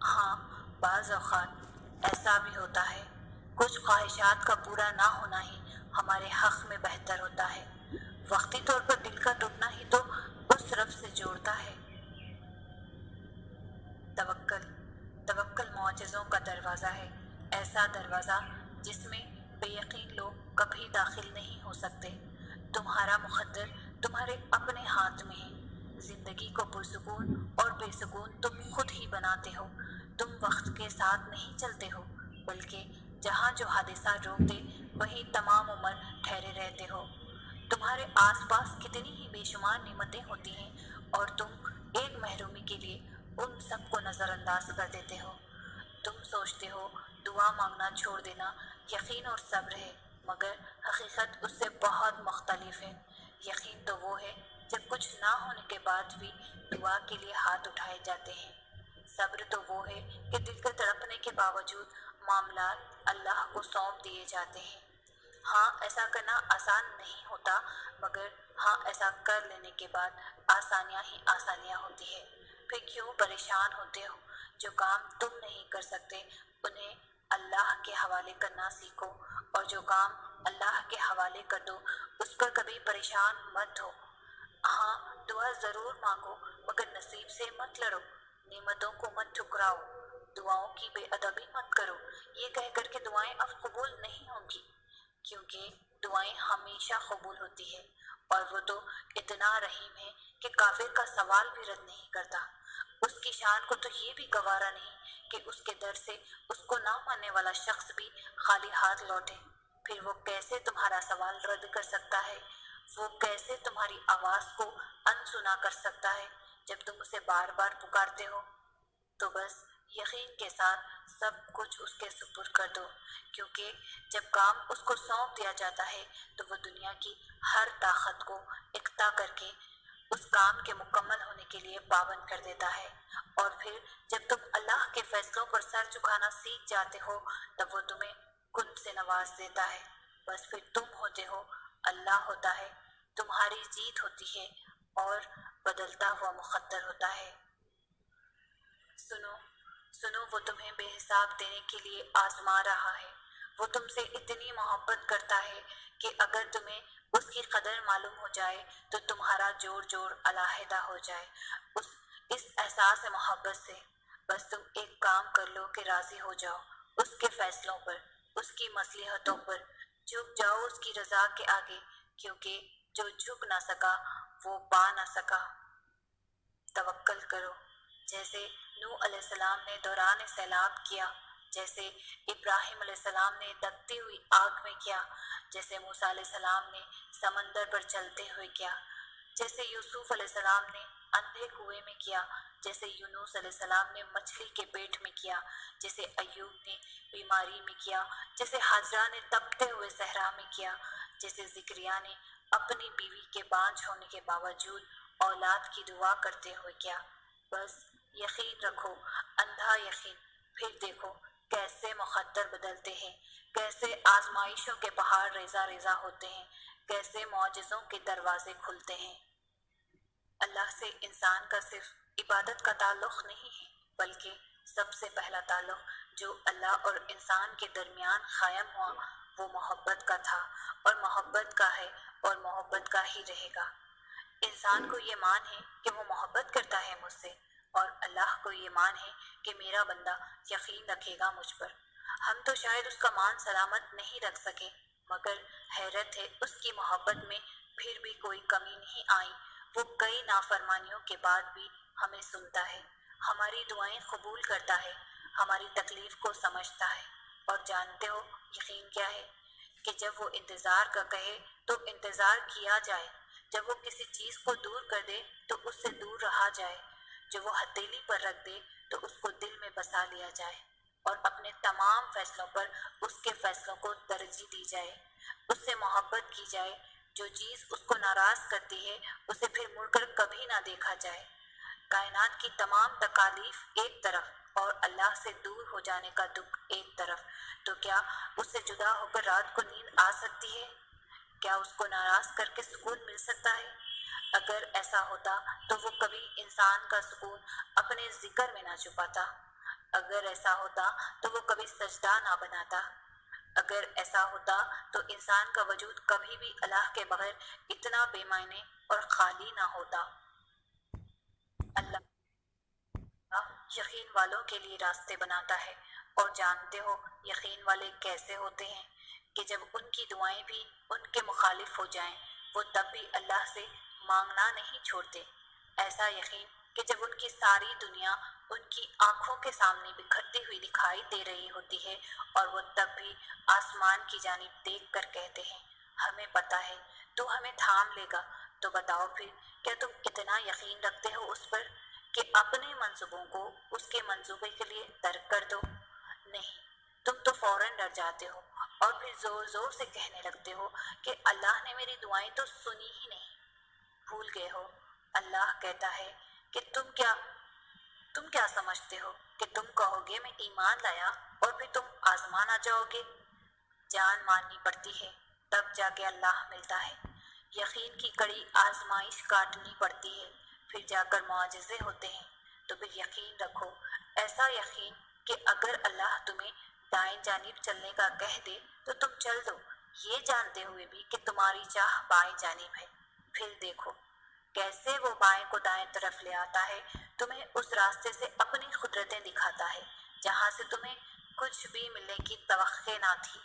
ہاں، بعض اوقات ایسا بھی ہوتا ہے، کچھ خواہشات کا پورا نہ ہونا ہی ہمارے حق میں بہتر ہوتا ہے۔ وقتی طور پر دل کا ٹوٹنا ہی تو اس رب سے جوڑتا ہے۔ توکل توکل معجزوں کا دروازہ ہے، ایسا دروازہ جس میں بے یقین لوگ کبھی داخل نہیں ہو سکتے۔ تمہارا مقدر تمہارے اپنے ہاتھ میں ہے۔ زندگی کو پرسکون اور بے سکون تم خود ہی بناتے ہو۔ تم وقت کے ساتھ نہیں چلتے ہو، بلکہ جہاں جو حادثہ روک دے وہیں تمام عمر ٹھہرے رہتے ہو۔ تمہارے آس پاس کتنی ہی بے شمار نعمتیں ہوتی ہیں اور تم ایک محرومی کے لیے ان سب کو نظر انداز کر دیتے ہو۔ تم سوچتے ہو دعا مانگنا چھوڑ دینا یقین اور صبر ہے، مگر حقیقت اس سے بہت مختلف ہے۔ یقین تو وہ ہے جب کچھ نہ ہونے کے بعد بھی دعا کے لیے ہاتھ اٹھائے جاتے ہیں۔ صبر تو وہ ہے کہ دل کے تڑپنے کے باوجود معاملات اللہ کو سونپ دیے جاتے ہیں۔ ہاں، ایسا کرنا آسان نہیں ہوتا، مگر ہاں ایسا کر لینے کے بعد آسانیاں ہی آسانیاں ہوتی ہے۔ پھر کیوں پریشان ہوتے ہو؟ جو کام تم نہیں کر سکتے انہیں اللہ کے حوالے کرنا سیکھو، اور جو کام اللہ کے حوالے کر دو اس پر کبھی پریشان مت ہو۔ ہاں، دعا ضرور مانگو، مگر نصیب سے مت لڑو، نعمتوں کو مت ٹھکراؤ، دعاؤں کی بے ادبی مت کرو یہ کہہ کر کہ دعائیں اب قبول نہیں ہوں گی، کیونکہ دعائیں ہمیشہ قبول ہوتی ہے، اور وہ تو اتنا رحیم ہے کہ کافر کا سوال بھی رد نہیں کرتا۔ اس کی شان کو تو یہ بھی گوارا نہیں کہ اس کے در سے اس کو نہ ماننے والا شخص بھی خالی ہاتھ لوٹے۔ پھر وہ کیسے تمہارا سوال رد کر سکتا ہے؟ وہ کیسے تمہاری آواز کو انسنا کر سکتا ہے جب تم اسے بار بار پکارتے ہو؟ تو بس یقین کے ساتھ سب کچھ اس کے سپرد کر دو، کیونکہ جب کام اس کو سونپ دیا جاتا ہے تو وہ دنیا کی ہر طاقت کو اکٹھا کر کے اس کام کے مکمل ہونے کے لیے پابند کر دیتا ہے۔ اور پھر جب تم اللہ کے فیصلوں پر سر جھکانا سیکھ جاتے ہو تب وہ تمہیں کن سے نواز دیتا ہے۔ بس پھر تم ہوتے ہو، اللہ ہوتا ہے، تمہاری جیت ہوتی ہے اور بدلتا ہوا مقدر ہوتا ہے۔ سنو سنو، وہ تمہیں بے حساب دینے کے لیے آزما رہا ہے۔ وہ تم سے اتنی محبت کرتا ہے کہ اگر تمہیں اس کی قدر معلوم ہو جائے تو تمہارا جوڑ جوڑ علیحدہ ہو جائے اس احساس محبت سے۔ بس تم ایک کام کر لو کہ راضی ہو جاؤ اس کے فیصلوں پر، اس کی مصلحتوں پر، جھک جاؤ اس کی رضا کے آگے، کیونکہ جو جھک نہ سکا وہ پا نہ سکا۔ توکل کرو، جیسے نوح علیہ السلام نے دوران سیلاب کیا، جیسے ابراہیم علیہ السلام نے دکتی ہوئی آگ میں کیا، جیسے موسیٰ علیہ السلام نے سمندر پر چلتے ہوئے کیا، جیسے یوسف علیہ السلام نے اندھے کنویں میں کیا، جیسے یونس علیہ السلام نے مچھلی کے پیٹ میں کیا، جیسے ایوب نے بیماری میں کیا، جیسے حجرہ نے تپتے ہوئے صحرا میں کیا، جیسے زکریا نے اپنی بیوی کے بانجھ ہونے کے باوجود اولاد کی دعا کرتے ہوئے کیا۔ بس یقین رکھو، اندھا یقین، پھر دیکھو کیسے مقدر بدلتے ہیں، کیسے آزمائشوں کے پہاڑ ریزہ ریزہ ہوتے ہیں، کیسے معجزوں کے دروازے کھلتے ہیں۔ اللہ سے انسان کا صرف عبادت کا تعلق نہیں ہے، بلکہ سب سے پہلا تعلق جو اللہ اور انسان کے درمیان قائم ہوا وہ محبت کا تھا، اور محبت کا ہے اور محبت کا ہی رہے گا۔ انسان کو یہ مان ہے کہ وہ محبت کرتا ہے مجھ سے، اور اللہ کو یہ مان ہے کہ میرا بندہ یقین رکھے گا مجھ پر۔ ہم تو شاید اس کا مان سلامت نہیں رکھ سکے، مگر حیرت ہے اس کی محبت میں پھر بھی کوئی کمی نہیں آئی۔ وہ کئی نافرمانیوں کے بعد بھی ہمیں سنتا ہے، ہماری دعائیں قبول کرتا ہے، ہماری تکلیف کو سمجھتا ہے۔ اور جانتے ہو یقین کیا ہے؟ کہ جب وہ انتظار کا کہے تو انتظار کیا جائے، جب وہ کسی چیز کو دور کر دے تو اس سے دور رہا جائے، جو وہ ہتھیلی پر رکھ دے تو اس کو دل میں بسا لیا جائے، اور اپنے تمام فیصلوں پر اس کے فیصلوں کو ترجیح دی جائے، اس سے محبت کی جائے، جو چیز اس کو ناراض کرتی ہے اسے پھر مڑ کر کبھی نہ دیکھا جائے۔ کائنات کی تمام تکالیف ایک طرف اور اللہ سے دور ہو جانے کا دکھ ایک طرف، تو کیا اس سے جدا ہو کر رات کو نیند آ سکتی ہے؟ کیا اس کو ناراض کر کے سکون مل سکتا ہے؟ اگر ایسا ہوتا تو وہ کبھی انسان کا سکون اپنے ذکر میں نہ چھپاتا۔ اگر ایسا ہوتا تو وہ کبھی سجدہ نہ بناتا۔ اگر ایسا ہوتا تو انسان کا وجود کبھی بھی اللہ کے بغیر اتنا بے معنی اور خالی نہ ہوتا۔ اللہ یقین والوں کے لیے راستے بناتا ہے، اور جانتے ہو یقین والے کیسے ہوتے ہیں کہ جب ان کی دعائیں بھی ان کے مخالف ہو جائیں وہ تب بھی اللہ سے مانگنا نہیں چھوڑتے۔ ایسا یقین کہ جب ان کی ساری دنیا ان کی آنکھوں کے سامنے بکھرتی ہوئی دکھائی دے رہی ہوتی ہے اور وہ تب بھی آسمان کی جانب دیکھ کر کہتے ہیں ہمیں پتہ ہے تو ہمیں تھام لے گا۔ تو بتاؤ پھر کیا تم اتنا یقین رکھتے ہو اس پر کہ اپنے منصوبوں کو اس کے منصوبے کے لیے ترک کر دو؟ نہیں، تم تو فوراً ڈر جاتے ہو اور پھر زور زور سے کہنے لگتے ہو کہ اللہ نے میری دعائیں تو سنی ہی نہیں۔ بھول گئے ہو اللہ کہتا ہے کہ تم کیا سمجھتے ہو کہ تم کہو گے میں ایمان لایا اور پھر تم آزمان آ جاؤ گے؟ جان ماننی پڑتی ہے تب جا کے اللہ ملتا ہے۔ یقین کی کڑی آزمائش کاٹنی پڑتی ہے پھر جا کر معجزے ہوتے ہیں۔ تو پھر یقین رکھو، ایسا یقین کہ اگر اللہ تمہیں دائیں جانب چلنے کا کہہ دے تو تم چل دو، یہ جانتے ہوئے بھی کہ تمہاری چاہ بائیں جانب ہے۔ پھر دیکھو کیسے وہ بائیں کو دائیں طرف لے آتا ہے، تمہیں اس راستے سے اپنی قدرتیں دکھاتا ہے جہاں سے تمہیں کچھ بھی ملنے کی توقع نہ تھی۔